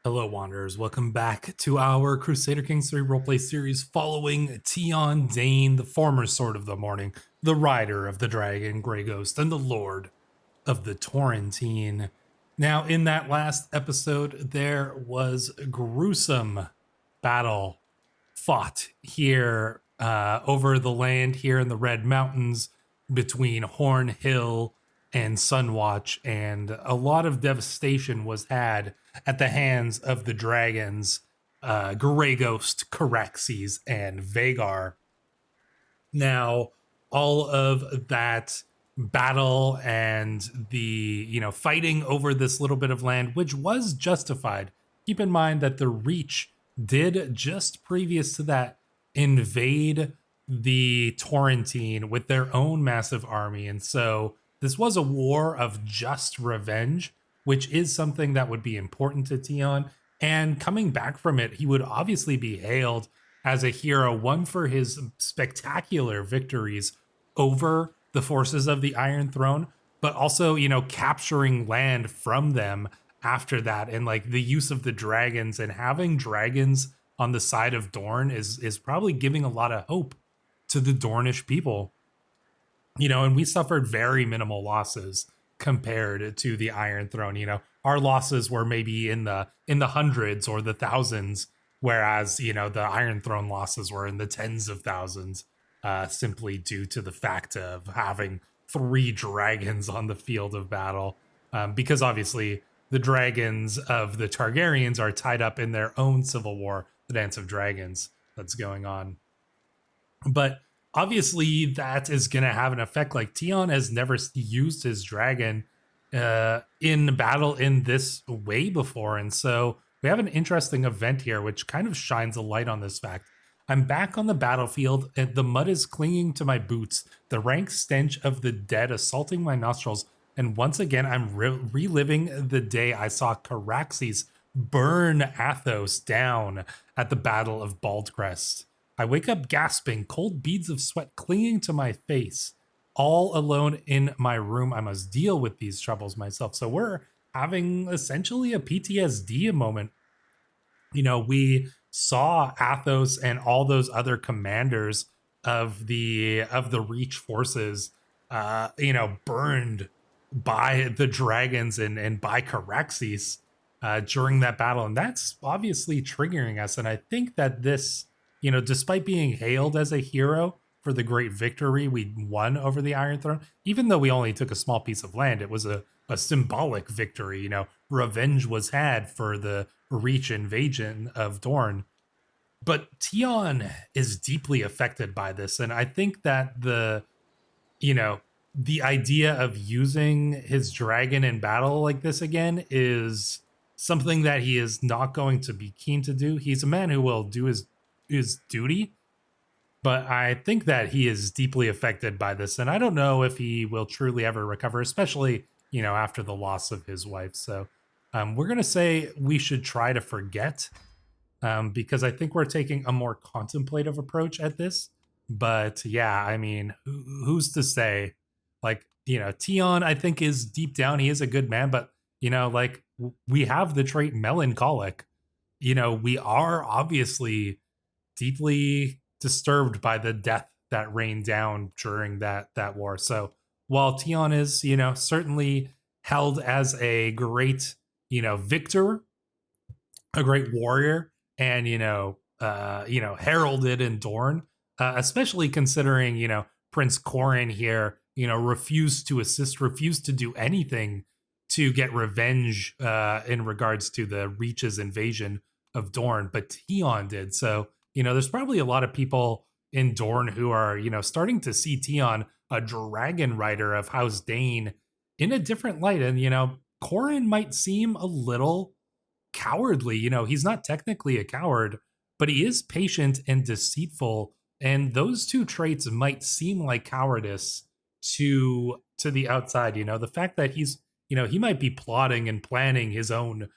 Hello, Wanderers. Welcome back to our Crusader Kings 3 roleplay series following Tion Dayne, the former Sword of the Morning, the Rider of the Dragon, Grey Ghost, and the Lord of the Torrentine. Now, in that last episode, there was a gruesome battle fought here over the land here in the Red Mountains between Horn Hill and Sunwatch, and a lot of devastation was had at the hands of the dragons, Grey Ghost, Caraxes, and Vagar. Now, all of that battle and the, fighting over this little bit of land, which was justified. Keep in mind that the Reach did just previous to that invade the Torrentine with their own massive army. And so this was a war of just revenge, which is something that would be important to Tion. And coming back from it, he would obviously be hailed as a hero, one for his spectacular victories over the forces of the Iron Throne, but also, capturing land from them after that. And like the use of the dragons and having dragons on the side of Dorne is probably giving a lot of hope to the Dornish people. And we suffered very minimal losses compared to the Iron Throne. Our losses were maybe in the hundreds or the thousands, whereas the Iron Throne losses were in the tens of thousands, simply due to the fact of having 3 dragons on the field of battle, because obviously the dragons of the Targaryens are tied up in their own civil war, the Dance of Dragons, that's going on. But obviously that is going to have an effect. Like, Tion has never used his dragon in battle in this way before, and so we have an interesting event here which kind of shines a light on this fact. I'm back on the battlefield, and the mud is clinging to my boots, the rank stench of the dead assaulting my nostrils, and once again I'm reliving the day I saw Caraxes burn Athos down at the Battle of Baldcrest. I wake up gasping, cold beads of sweat clinging to my face. All alone in my room, I must deal with these troubles myself. So we're having essentially a PTSD moment. We saw Athos and all those other commanders of the Reach forces, burned by the dragons and by Caraxes during that battle. And that's obviously triggering us. And I think that this, despite being hailed as a hero for the great victory we won over the Iron Throne, even though we only took a small piece of land, it was a symbolic victory. Revenge was had for the Reach invasion of Dorne. But Tion is deeply affected by this. And I think that the idea of using his dragon in battle like this again is something that he is not going to be keen to do. He's a man who will do his duty, but I think that he is deeply affected by this, and I don't know if he will truly ever recover, especially after the loss of his wife. So we're gonna say we should try to forget, because I think we're taking a more contemplative approach at this. But yeah, I mean, who's to say? Like, Tion, I think, is deep down, he is a good man, but like, we have the trait melancholic. We are obviously deeply disturbed by the death that rained down during that war. So while Tion is, certainly held as a great, victor, a great warrior, and heralded in Dorne, especially considering Prince Corrin here, refused to assist, refused to do anything to get revenge in regards to the Reach's invasion of Dorne, but Tion did. So there's probably a lot of people in Dorne who are, starting to see Tion, a dragon rider of House Dayne, in a different light. And, Corrin might seem a little cowardly. He's not technically a coward, but he is patient and deceitful. And those two traits might seem like cowardice to the outside. The fact that he's, he might be plotting and planning his own,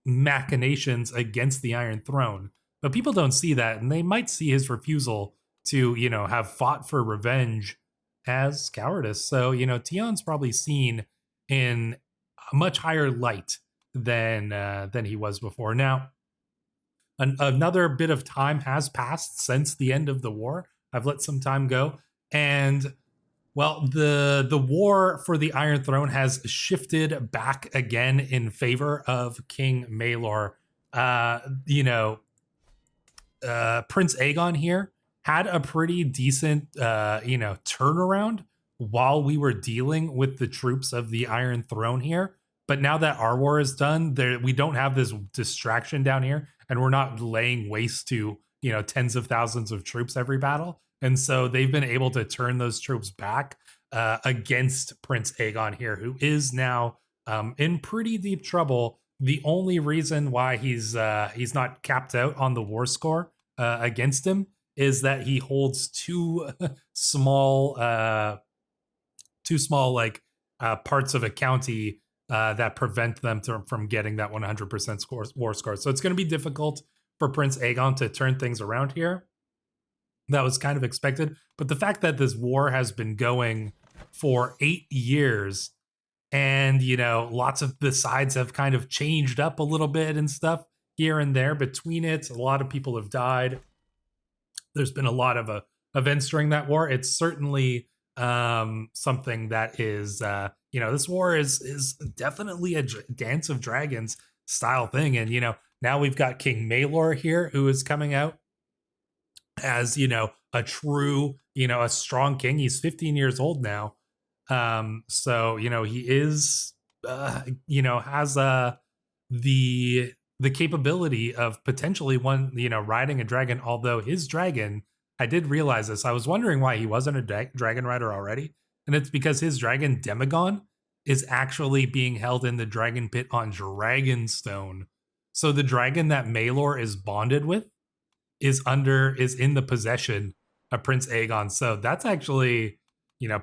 machinations against the Iron Throne, but people don't see that, and they might see his refusal to have fought for revenge as cowardice. So Tion's probably seen in a much higher light than he was before. Now, another bit of time has passed since the end of the war. I've let some time go, and well, the war for the Iron Throne has shifted back again in favor of King Maelor. You know, Prince Aegon here had a pretty decent, turnaround while we were dealing with the troops of the Iron Throne here. But now that our war is done, we don't have this distraction down here, and we're not laying waste to tens of thousands of troops every battle. And so they've been able to turn those troops back against Prince Aegon here, who is now in pretty deep trouble. The only reason why he's not capped out on the war score against him is that he holds two small parts of a county that prevent them from getting that 100% war score. So it's going to be difficult for Prince Aegon to turn things around here. That was kind of expected. But the fact that this war has been going for 8 years, and, lots of the sides have kind of changed up a little bit and stuff here and there between it. A lot of people have died. There's been a lot of events during that war. It's certainly something that is, this war is definitely a Dance of Dragons style thing. And, now we've got King Maelor here, who is coming out as, a true, a strong king. He's 15 years old now. So, he is, has the capability of potentially riding a dragon, although his dragon, I did realize this. I was wondering why he wasn't a dragon rider already. And it's because his dragon Demagon is actually being held in the dragon pit on Dragonstone. So the dragon that Maelor is bonded with is in the possession of Prince Aegon. So that's actually,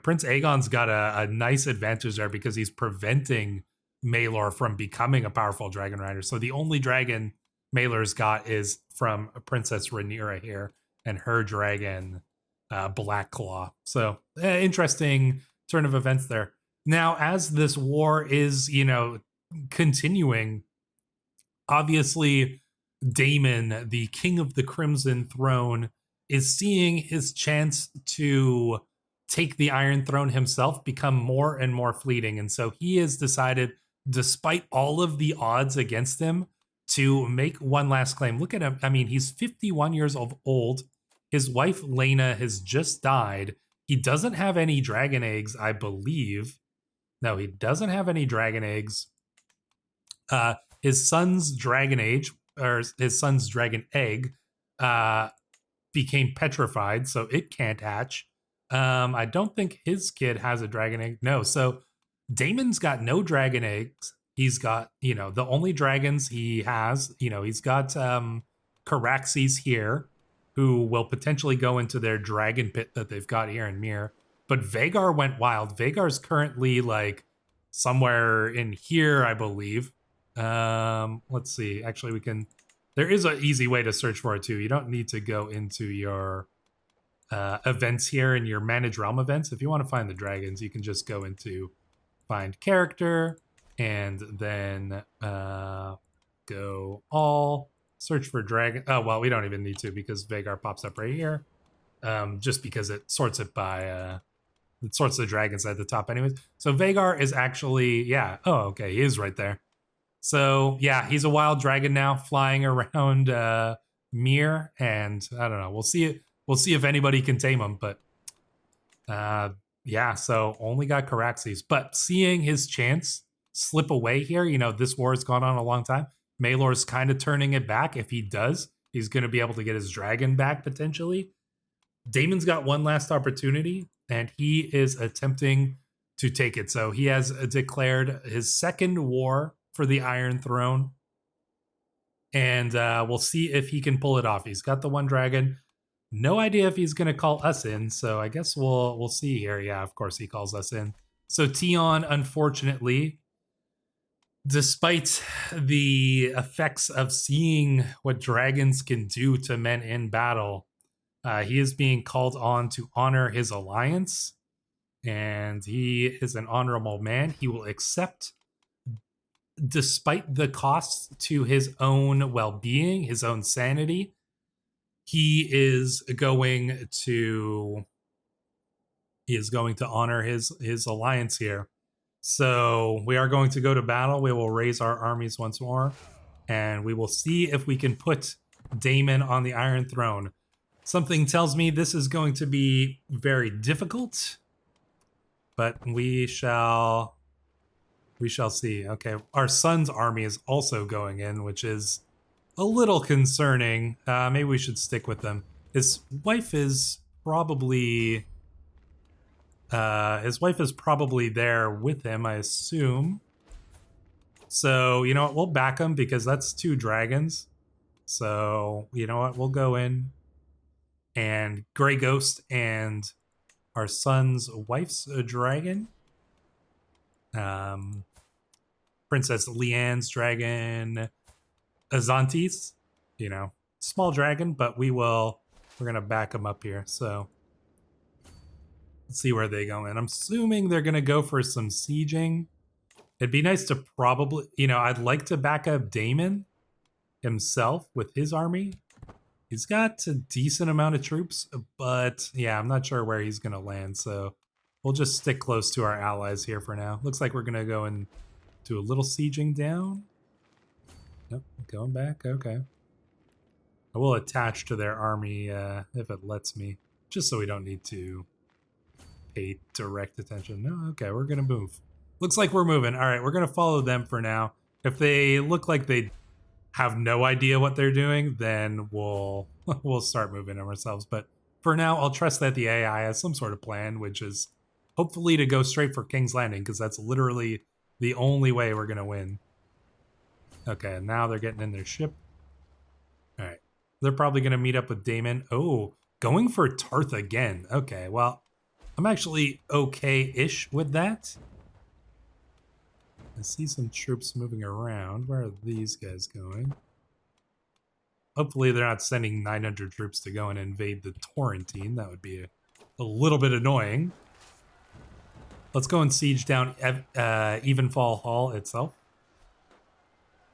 Prince Aegon's got a nice advantage there because he's preventing Maelor from becoming a powerful dragon rider. So the only dragon Maelor's got is from Princess Rhaenyra here and her dragon, Blackclaw. So interesting turn of events there. Now, as this war is, continuing, obviously Daemon, the king of the Crimson Throne, is seeing his chance to take the Iron Throne himself become more and more fleeting. And so he has decided, despite all of the odds against him, to make one last claim. Look at him. I mean, he's 51 years old. His wife, Laena, has just died. He doesn't have any dragon eggs, I believe. No, he doesn't have any dragon eggs. His son's dragon egg became petrified, so it can't hatch. I don't think his kid has a dragon egg. No, so Daemon's got no dragon eggs. He's got, the only dragons he has, he's got Caraxes here, who will potentially go into their dragon pit that they've got here in Myr. But Vhagar went wild. Vhagar's currently somewhere in here, I believe. Let's see. Actually, there is an easy way to search for it too. You don't need to go into your events here in your manage realm events. If you want to find the dragons, you can just go into find character and then go all, search for dragon. Oh, well, we don't even need to because Vhagar pops up right here. Just because it sorts it by it sorts the dragons at the top anyways. So Vhagar is actually, okay, he is right there. So yeah, he's a wild dragon now flying around Myr, and I don't know. We'll see if anybody can tame him, but so only got Caraxes. But seeing his chance slip away here, this war has gone on a long time. Maelor's kind of turning it back. If he does, he's going to be able to get his dragon back potentially. Daemon's got one last opportunity, and he is attempting to take it. So he has declared his second war for the Iron Throne, and we'll see if he can pull it off. He's got the one dragon. No idea if he's going to call us in, so I guess we'll see here. Yeah, of course he calls us in. So Tion, unfortunately, despite the effects of seeing what dragons can do to men in battle, he is being called on to honor his alliance, and he is an honorable man. He will accept despite the costs to his own well-being, his own sanity, he is going to honor his alliance here. So we are going to go to battle. We will raise our armies once more, and we will see if we can put Daemon on the Iron Throne. Something tells me this is going to be very difficult, but we shall see. Okay, our son's army is also going in, which is a little concerning. Maybe we should stick with them. His wife is probably there with him, I assume. So, you know what? We'll back him because that's 2 dragons. So, you know what? We'll go in. And Grey Ghost and our son's wife's a dragon. Princess Leanne's dragon. Azantes. You know, small dragon, but we're going to back him up here. So, let's see where they go in. I'm assuming they're going to go for some sieging. It'd be nice to probably, you know, I'd like to back up Daemon himself with his army. He's got a decent amount of troops, but yeah, I'm not sure where he's going to land. So we'll just stick close to our allies here for now. Looks like we're going to go and do a little sieging down. Nope, going back. Okay. I will attach to their army if it lets me, just so we don't need to pay direct attention. No, okay, we're going to move. Looks like we're moving. All right, we're going to follow them for now. If they look like they have no idea what they're doing, then we'll start moving them ourselves. But for now, I'll trust that the AI has some sort of plan, which is hopefully to go straight for King's Landing, because that's literally the only way we're going to win. Okay, now they're getting in their ship. All right. They're probably going to meet up with Daemon. Oh, going for Tarth again. Okay, well, I'm actually okay-ish with that. I see some troops moving around. Where are these guys going? Hopefully they're not sending 900 troops to go and invade the Torrentine. That would be a little bit annoying. Let's go and siege down Evenfall Hall itself.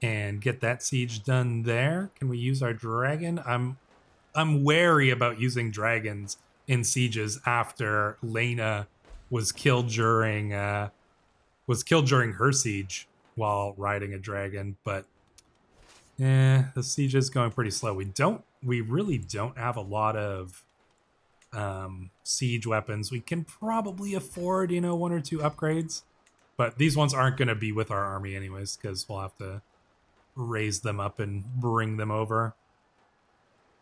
And get that siege done there. Can we use our dragon? I'm wary about using dragons in sieges after Lena was killed during her siege while riding a dragon, but the siege is going pretty slow. We really don't have a lot of siege weapons. We can probably afford, you know, 1 or 2 upgrades, but these ones aren't going to be with our army anyways, because we'll have to raise them up and bring them over.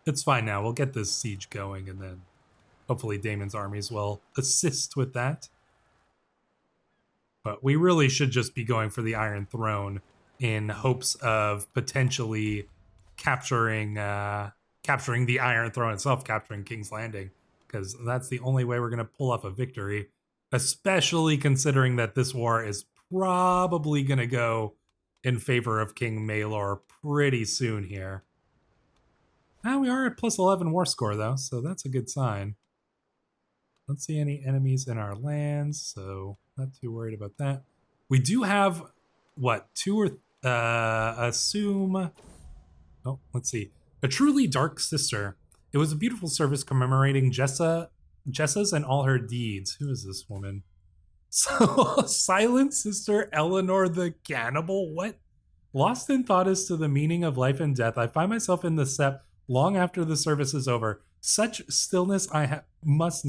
It's fine now. We'll get this siege going, and then hopefully Daemon's armies will assist with that. But we really should just be going for the Iron Throne in hopes of potentially capturing the Iron Throne itself, capturing King's Landing, because that's the only way we're going to pull off a victory, especially considering that this war is probably going to go in favor of King Maelor pretty soon here. We are at plus 11 war score, though, so that's a good sign. Don't see any enemies in our lands, so not too worried about that. We do have, what, 2 or... assume... Oh, let's see. A truly dark sister. It was a beautiful service commemorating Jessa's and all her deeds. Who is this woman? So, Silent Sister Eleanor the Cannibal? What? Lost in thought as to the meaning of life and death, I find myself in the sept long after the service is over. Such stillness I must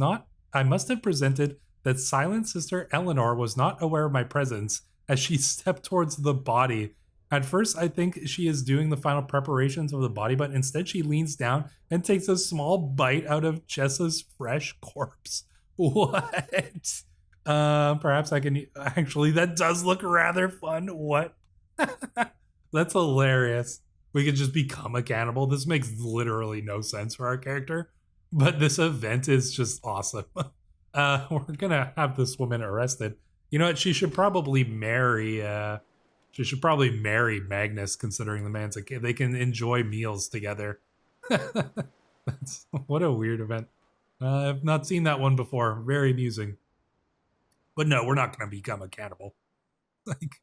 have presented that Silent Sister Eleanor was not aware of my presence as she stepped towards the body. At first, I think she is doing the final preparations of the body, but instead she leans down and takes a small bite out of Jessa's fresh corpse. What? Perhaps I can... Actually, that does look rather fun. What? That's hilarious. We could just become a cannibal. This makes literally no sense for our character, but this event is just awesome. We're gonna have this woman arrested. You know what? She should probably marry Magnus, considering the man's a kid. They can enjoy meals together. What a weird event. I've not seen that one before. Very amusing. But no, we're not gonna become a cannibal. Like,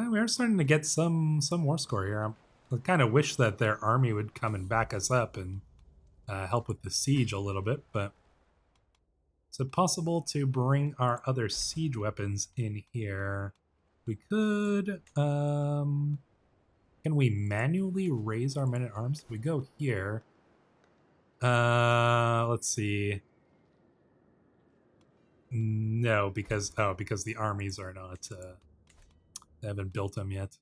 We are starting to get some war score here. I kind of wish that their army would come and back us up and help with the siege a little bit, but is it possible to bring our other siege weapons in here? We could. Can we manually raise our men-at-arms? If we go here. Let's see. No, because the armies are not. They haven't built them yet.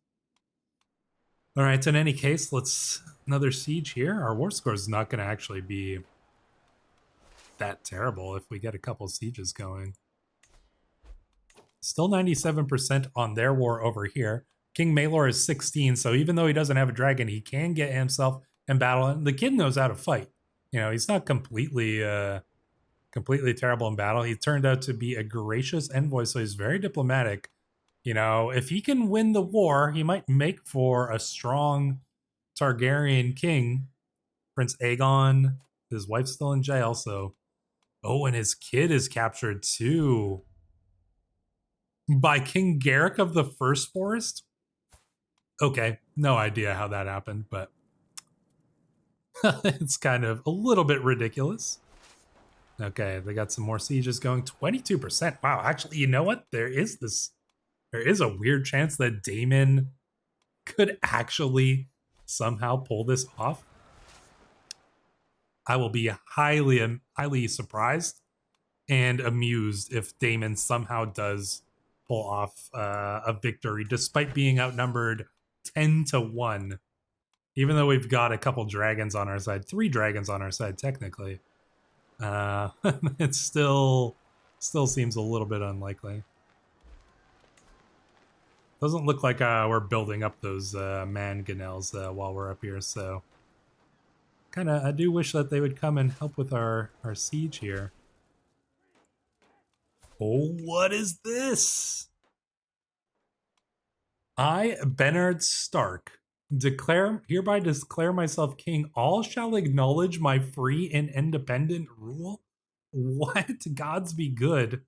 All right. In any case, let's another siege here. Our war score is not going to actually be that terrible if we get a couple sieges going. Still 97% on their war over here. King Maelor is 16, so even though he doesn't have a dragon, he can get himself in battle. And the kid knows how to fight. You know, he's not completely terrible in battle. He turned out to be a gracious envoy, so he's very diplomatic. You know, if he can win the war, he might make for a strong Targaryen king. Prince Aegon, his wife's still in jail, so... Oh, and his kid is captured too. By King Garrick of the First Forest? Okay, no idea how that happened, but... it's kind of a little bit ridiculous. Okay, they got some more sieges going. 22%. Wow, actually, you know what? There is a weird chance that Daemon could actually somehow pull this off. I will be highly surprised and amused if Daemon somehow does pull off a victory, despite being outnumbered 10-1. Even though we've got a couple dragons on our side, 3 dragons on our side, technically. It still seems a little bit unlikely. Doesn't look like we're building up those mangonels while we're up here, so I do wish that they would come and help with our siege here. Oh, what is this? I, Bernard Stark, hereby declare myself king. All shall acknowledge my free and independent rule. What? Gods be good.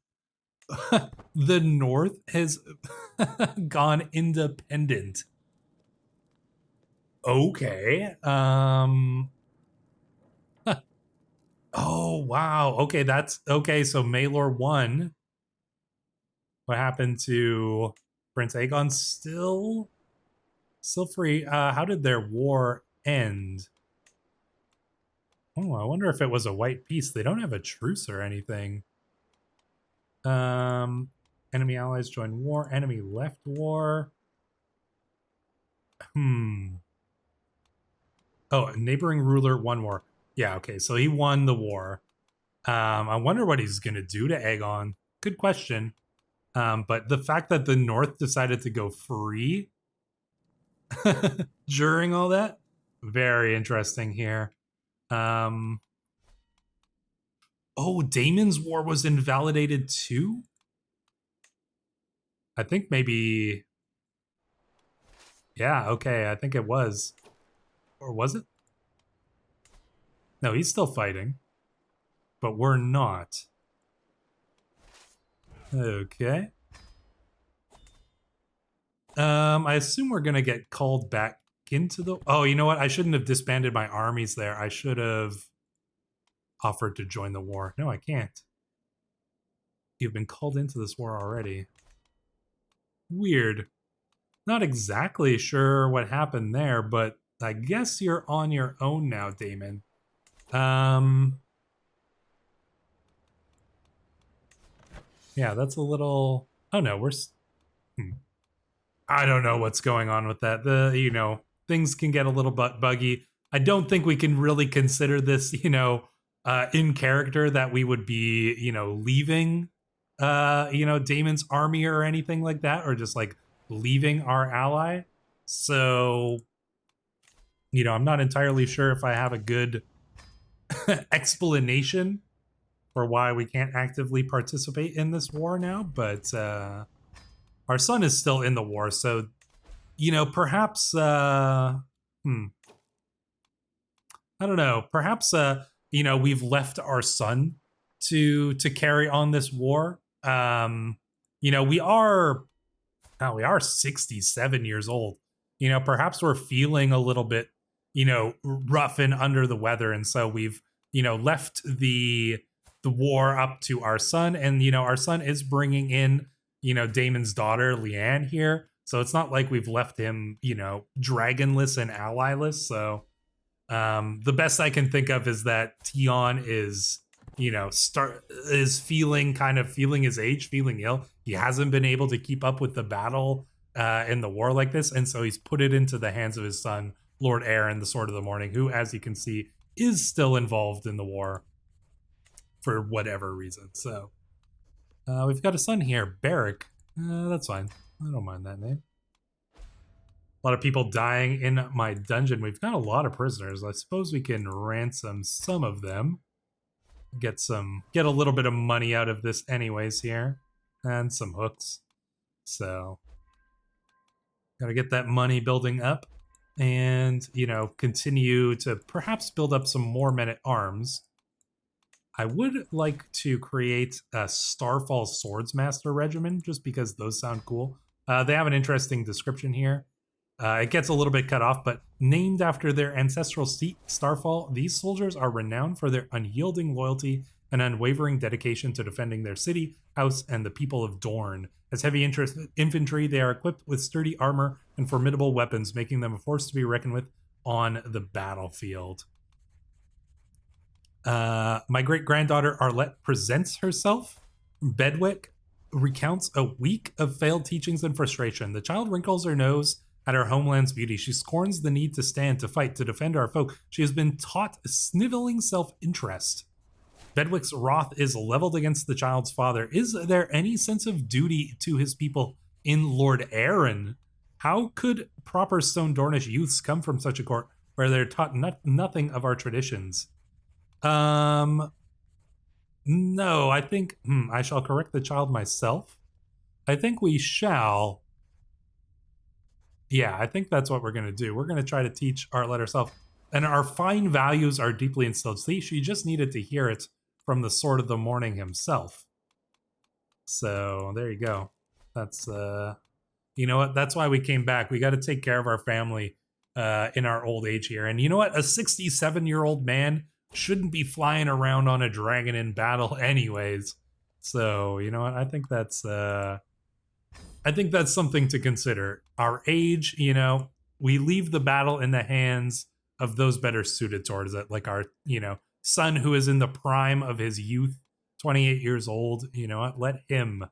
The North has gone independent. Okay. Oh, wow. Okay, that's okay. So Maelor won. What happened to Prince Aegon? Still free. How did their war end? Oh, I wonder if it was a white peace. They don't have a truce or anything. Enemy allies join war. Enemy left war. Oh, neighboring ruler won war. Yeah, okay. So he won the war. I wonder what he's going to do to Aegon. Good question. But the fact that the North decided to go free during all that, very interesting here. Oh, Daemon's war was invalidated too? I think maybe... Yeah, okay, I think it was. Or was it? No, he's still fighting. But we're not. Okay. I assume we're gonna get called back into the... Oh, you know what? I shouldn't have disbanded my armies there. I should have offered to join the war. No, I can't. You've been called into this war already. Weird. Not exactly sure what happened there, but I guess you're on your own now, Daemon. Yeah, that's a little... Oh no, we're... I don't know what's going on with that. Things can get a little buggy. I don't think we can really consider this, in character that we would be, leaving, Daemon's army or anything like that, or just like leaving our ally. So, I'm not entirely sure if I have a good explanation for why we can't actively participate in this war now, but our son is still in the war, so perhaps I don't know, perhaps we've left our son to carry on this war. We are Now we are 67 years old. Perhaps we're feeling a little bit, rough and under the weather. And so we've, left the war up to our son. And, our son is bringing in, Damon's daughter, Leanne, here. So it's not like we've left him, dragonless and allyless. So the best I can think of is that Tion is feeling his age, feeling ill. He hasn't been able to keep up with the battle in the war like this, and so he's put it into the hands of his son, Lord Aaron, the Sword of the Morning, who, as you can see, is still involved in the war for whatever reason. So we've got a son here, Barrick. That's fine. I don't mind that name. A lot of people dying in my dungeon. We've got a lot of prisoners. I suppose we can ransom some of them. Get a little bit of money out of this anyways here. And some hooks. So gotta get that money building up. And, continue to perhaps build up some more men-at-arms. I would like to create a Starfall Swordsmaster Regiment, just because those sound cool. They have an interesting description here. It gets a little bit cut off, but named after their ancestral seat, Starfall, these soldiers are renowned for their unyielding loyalty and unwavering dedication to defending their city, house, and the people of Dorne. As heavy infantry, they are equipped with sturdy armor and formidable weapons, making them a force to be reckoned with on the battlefield. My great-granddaughter Arlette presents herself. Bedwick recounts a week of failed teachings and frustration. The child wrinkles her nose at her homeland's beauty. She scorns the need to stand, to fight, to defend our folk. She has been taught sniveling self-interest. Bedwick's wrath is leveled against the child's father. Is there any sense of duty to his people in Lord Aaron? How could proper Stone Dornish youths come from such a court where they're taught nothing of our traditions? No, I think I shall correct the child myself. I think we shall. Yeah, I think that's what we're going to do. We're going to try to teach Arlette herself. And our fine values are deeply instilled. See, she just needed to hear it from the Sword of the Morning himself. So, there you go. That's, you know what? That's why we came back. We got to take care of our family in our old age here. And you know what? A 67-year-old man shouldn't be flying around on a dragon in battle anyways. So, you know what? I think that's something to consider. Our age, we leave the battle in the hands of those better suited towards it, like our, son who is in the prime of his youth, 28 years old. You know what? Let him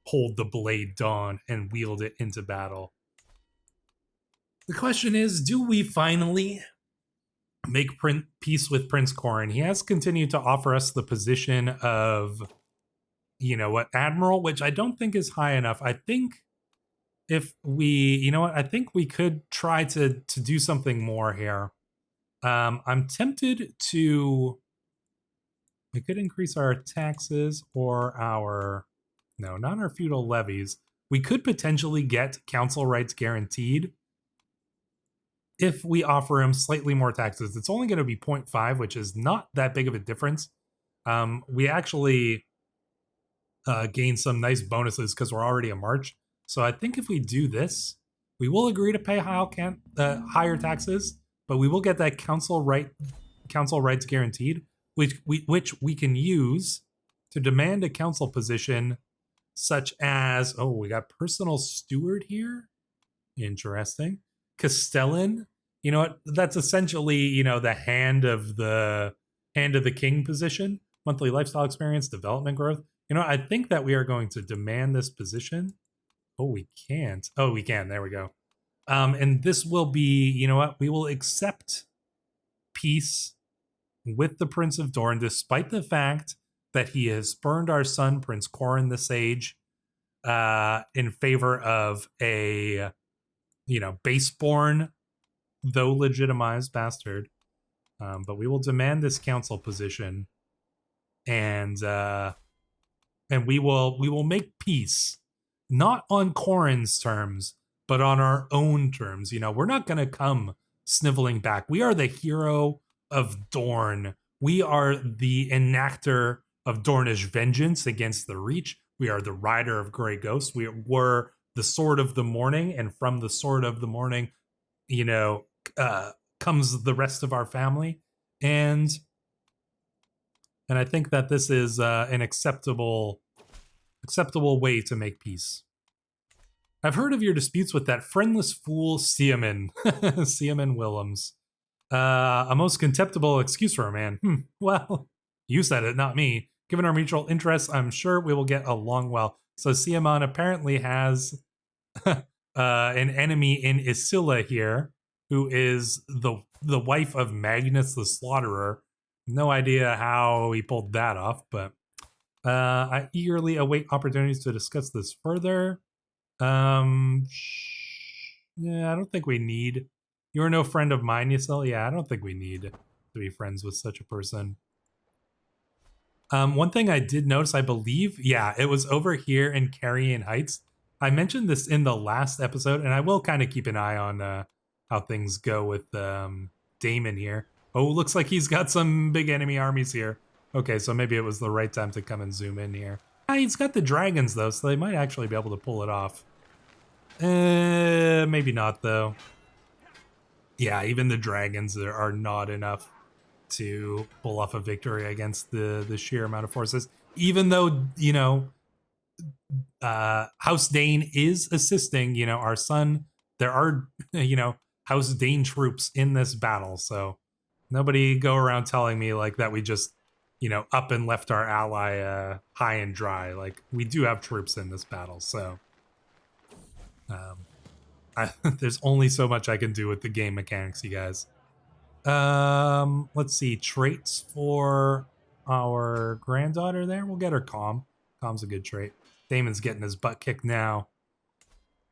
hold the blade dawn and wield it into battle. The question is, do we finally make peace with Prince Corrin? He has continued to offer us the position of, Admiral, which I don't think is high enough. I think if we, I think we could try to do something more here. I'm tempted to, we could increase our taxes or not our feudal levies. We could potentially get council rights guaranteed if we offer him slightly more taxes. It's only going to be 0.5, which is not that big of a difference. We actually gain some nice bonuses because we're already a march. So I think if we do this, we will agree to pay higher taxes, but we will get that council rights guaranteed, which we can use to demand a council position, such as, we got personal steward here. Interesting. Castellan. You know what? That's essentially, the hand of the king position. Monthly lifestyle experience, development growth. I think that we are going to demand this position. Oh, we can't. Oh, we can. There we go. And this will be, we will accept peace with the Prince of Dorne, despite the fact that he has spurned our son, Prince Corrin the Sage, in favor of a, baseborn, though legitimized bastard. But we will demand this council position, and we will make peace, not on Corrin's terms, but on our own terms. We're not going to come sniveling back. We are the hero of Dorne. We are the enactor of Dornish vengeance against the Reach. We are the rider of Grey Ghosts. We were the sword of the morning, and from the sword of the morning, you know, comes the rest of our family. And I think that this is an acceptable way to make peace. I've heard of your disputes with that friendless fool Siaman, Siaman Willems. A most contemptible excuse for a man. Well, you said it, not me. Given our mutual interests, I'm sure we will get along well. So Siaman apparently has an enemy in Isilla here, who is the wife of Magnus the Slaughterer. No idea how he pulled that off, but I eagerly await opportunities to discuss this further. Yeah, I don't think we need. You're no friend of mine, Yasel. Yeah, I don't think we need to be friends with such a person. One thing I did notice, I believe, yeah, it was over here in Carrion Heights. I mentioned this in the last episode, and I will kind of keep an eye on how things go with Damon here. Oh, looks like he's got some big enemy armies here. Okay, so maybe it was the right time to come and zoom in here. He's got the dragons, though, so they might actually be able to pull it off. Maybe not, though. Yeah, even the dragons are not enough to pull off a victory against the sheer amount of forces. Even though, you know, House Dayne is assisting, you know, our son. There are, you know, House Dayne troops in this battle, so nobody go around telling me like that we just, you know, up and left our ally high and dry. Like, we do have troops in this battle, so there's only so much I can do with the game mechanics, you guys. Let's see, traits for our granddaughter there. We'll get her calm. Calm's a good trait. Damon's getting his butt kicked now.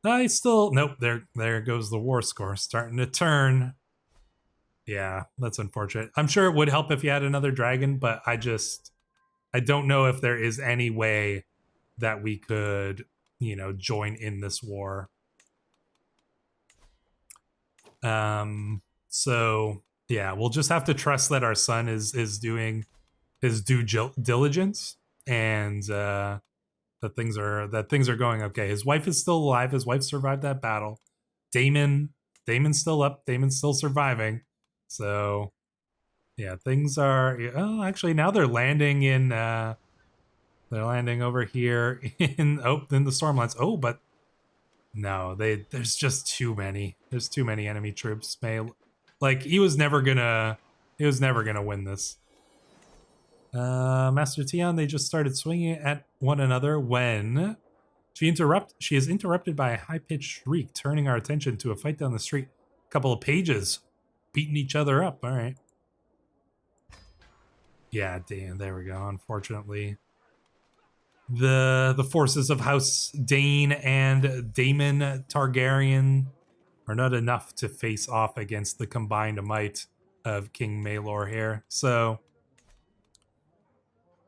He's still, nope, there goes the war score, starting to turn. Yeah, that's unfortunate. I'm sure it would help if you had another dragon, but I don't know if there is any way that we could, you know, join in this war. So yeah, we'll just have to trust that our son is doing his due diligence, and that things are going okay. His wife is still alive. His wife survived that battle. Damon's still up. Damon's still surviving. So yeah, things are. Oh, actually, now they're landing in. They're landing over here in in the Stormlands. Oh, but no, there's just too many. There's too many enemy troops. Like, he was never gonna win this. Master Tion, they just started swinging at one another when she is interrupted by a high-pitched shriek, turning our attention to a fight down the street. A couple of pages beating each other up. All right. Yeah, damn, there we go. Unfortunately, the forces of House Dayne and Daemon Targaryen are not enough to face off against the combined might of King Maelor here. So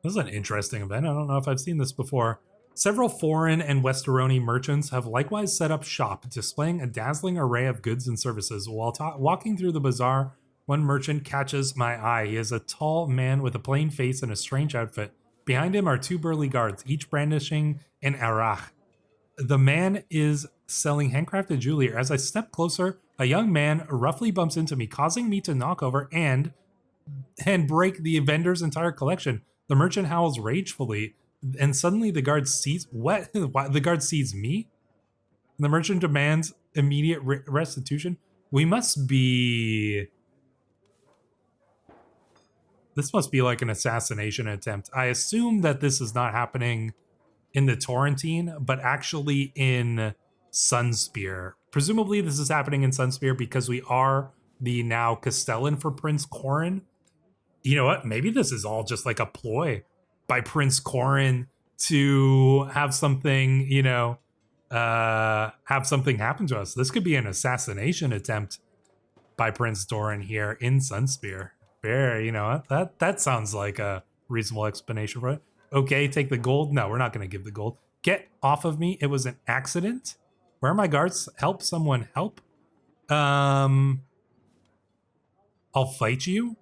this is an interesting event. I don't know if I've seen this before. Several foreign and Westeroni merchants have likewise set up shop, displaying a dazzling array of goods and services. While walking through the bazaar, one merchant catches my eye. He is a tall man with a plain face and a strange outfit. Behind him are two burly guards, each brandishing an arach. The man is selling handcrafted jewelry. As I step closer, a young man roughly bumps into me, causing me to knock over and break the vendor's entire collection. The merchant howls ragefully, and suddenly the guard sees what? The guard sees me. And the merchant demands immediate restitution. We must be. This must be like an assassination attempt. I assume that this is not happening in the Torrentine, but actually in Sunspear. Presumably this is happening in Sunspear because we are the now Castellan for Prince Corrin. You know what? Maybe this is all just like a ploy by Prince Corrin to have something, you know, have something happen to us. This could be an assassination attempt by Prince Doran here in Sunspear. Fair, you know, that sounds like a reasonable explanation for it. Okay, take the gold. No, we're not going to give the gold. Get off of me. It was an accident. Where are my guards? Help someone. Help. I'll fight you.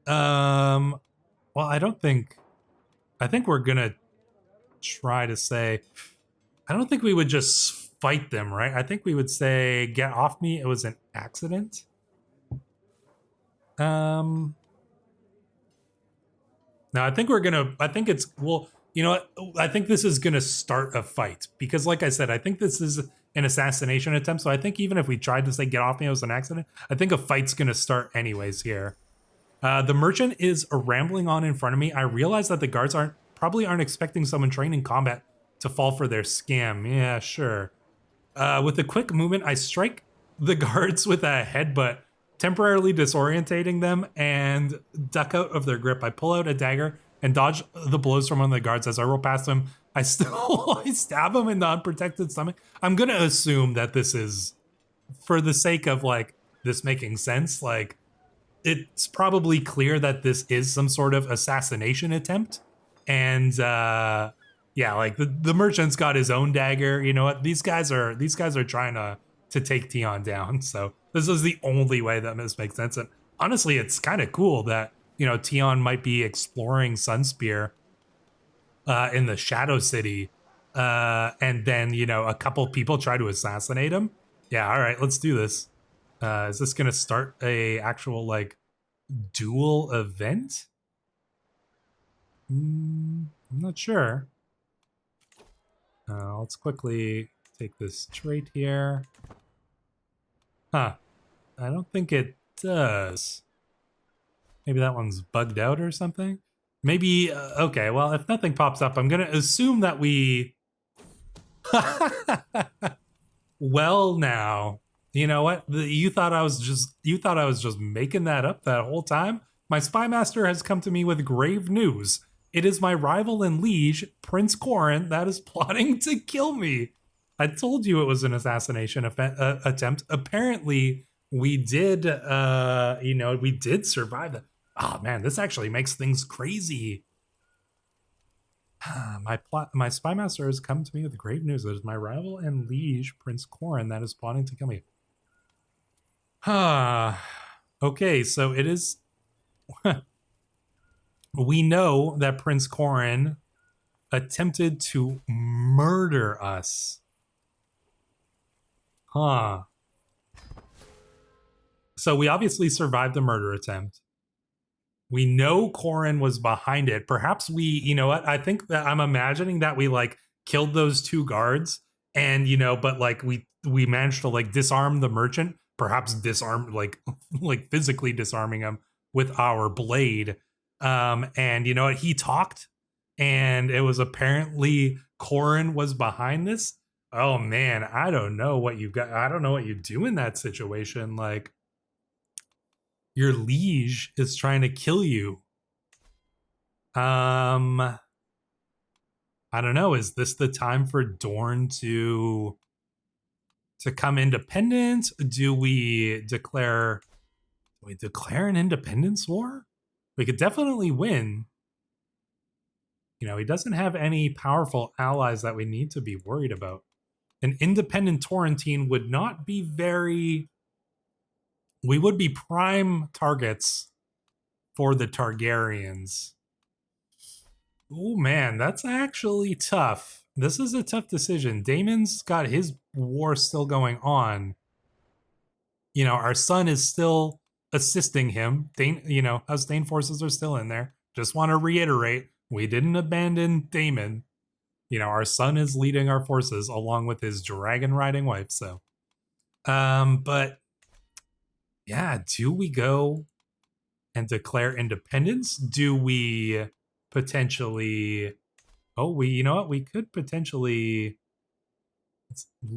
Well, I think we're going to try to say, I don't think we would just fight them, right? I think we would say, get off me, it was an accident. No, I think well, you know what? I think this is gonna start a fight because, like I said, I think this is an assassination attempt. So I think even if we tried to say get off me, it was an accident, I think a fight's gonna start anyways here. The merchant is rambling on in front of me. I realize that the guards probably aren't expecting someone trained in combat to fall for their scam. Yeah, sure. With a quick movement, I strike the guards with a headbutt, temporarily disorientating them and duck out of their grip. I pull out a dagger and dodge the blows from one of the guards. As I roll past them, I stab him in the unprotected stomach. I'm gonna assume that this is, for the sake of like this making sense, like it's probably clear that this is some sort of assassination attempt. And yeah, like the merchant's got his own dagger. You know what? These guys are trying to take Tion down. So this is the only way that this makes sense. And honestly, it's kind of cool that, you know, Tion might be exploring Sunspear in the Shadow City. And then, you know, a couple people try to assassinate him. Yeah, all right, let's do this. Is this gonna start a actual like duel event? I'm not sure. Let's quickly take this trait here. Huh. I don't think it does. Maybe that one's bugged out or something? Maybe, okay, well, if nothing pops up, I'm gonna assume that we... Well, now, you know what? You thought I was just making that up that whole time? My spy master has come to me with grave news. It is my rival and liege, Prince Corin, that is plotting to kill me. I told you it was an assassination attempt. Apparently, we did, you know, we did survive that. Oh man, this actually makes things crazy. My spy master has come to me with grave news. It is my rival and liege, Prince Corin, that is plotting to kill me. Okay, so it is... We know that Prince Corin attempted to murder us. Huh. So we obviously survived the murder attempt. We know Corin was behind it. Perhaps we, you know what? I think that I'm imagining that we like killed those two guards and, you know, but like we managed to like disarm the merchant, perhaps disarm, like physically disarming him with our blade. And you know what? He talked and it was apparently Corin was behind this. Oh man, I don't know what you got. I don't know what you do in that situation. Like, your liege is trying to kill you. I don't know. Is this the time for Dorne to come independent? Do we declare an independence war? We could definitely win. You know, he doesn't have any powerful allies that we need to be worried about. An independent Torrentine would not be very... We would be prime targets for the Targaryens. Oh man, that's actually tough. This is a tough decision. Daemon's got his war still going on. You know, our son is still assisting him. Dayne, you know, us Dayne forces are still in there. Just want to reiterate, we didn't abandon Daemon. You know, our son is leading our forces along with his dragon riding wife. So, but yeah, do we go and declare independence? Do we potentially... Oh, you know what? We could potentially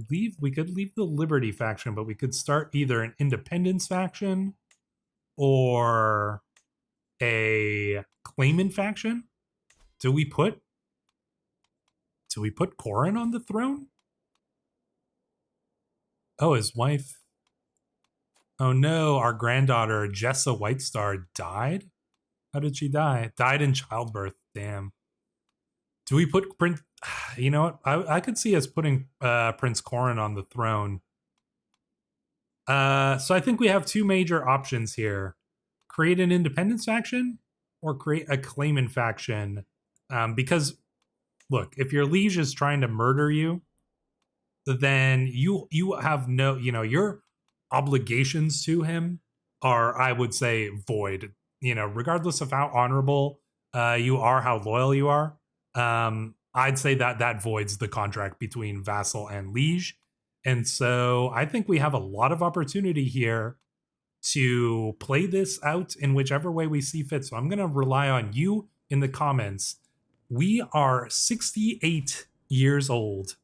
we could leave the Liberty faction, but we could start either an independence faction or a claimant faction. Do we put Corin on the throne? Oh, his wife... Oh no, our granddaughter, Jessa Whitestar, died? How did she die? Died in childbirth. Damn. Do we put Prince... You know what? I could see us putting Prince Corin on the throne. So I think we have two major options here. Create an independence faction or create a claimant faction. Because, look, if your liege is trying to murder you, then you have no, your obligations to him are, I would say, void. Regardless of how honorable you are, how loyal you are, I'd say that voids the contract between vassal and liege. And so I think we have a lot of opportunity here to play this out in whichever way we see fit. So I'm going to rely on you in the comments. We are 68 years old,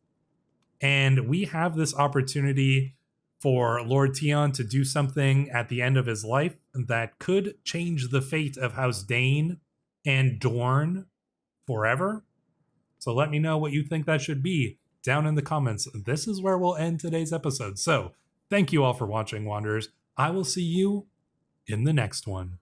and we have this opportunity for Lord Tion to do something at the end of his life that could change the fate of House Dayne and Dorne forever. So let me know what you think that should be down in the comments. This is where we'll end today's episode. So thank you all for watching, Wanderers. I will see you in the next one.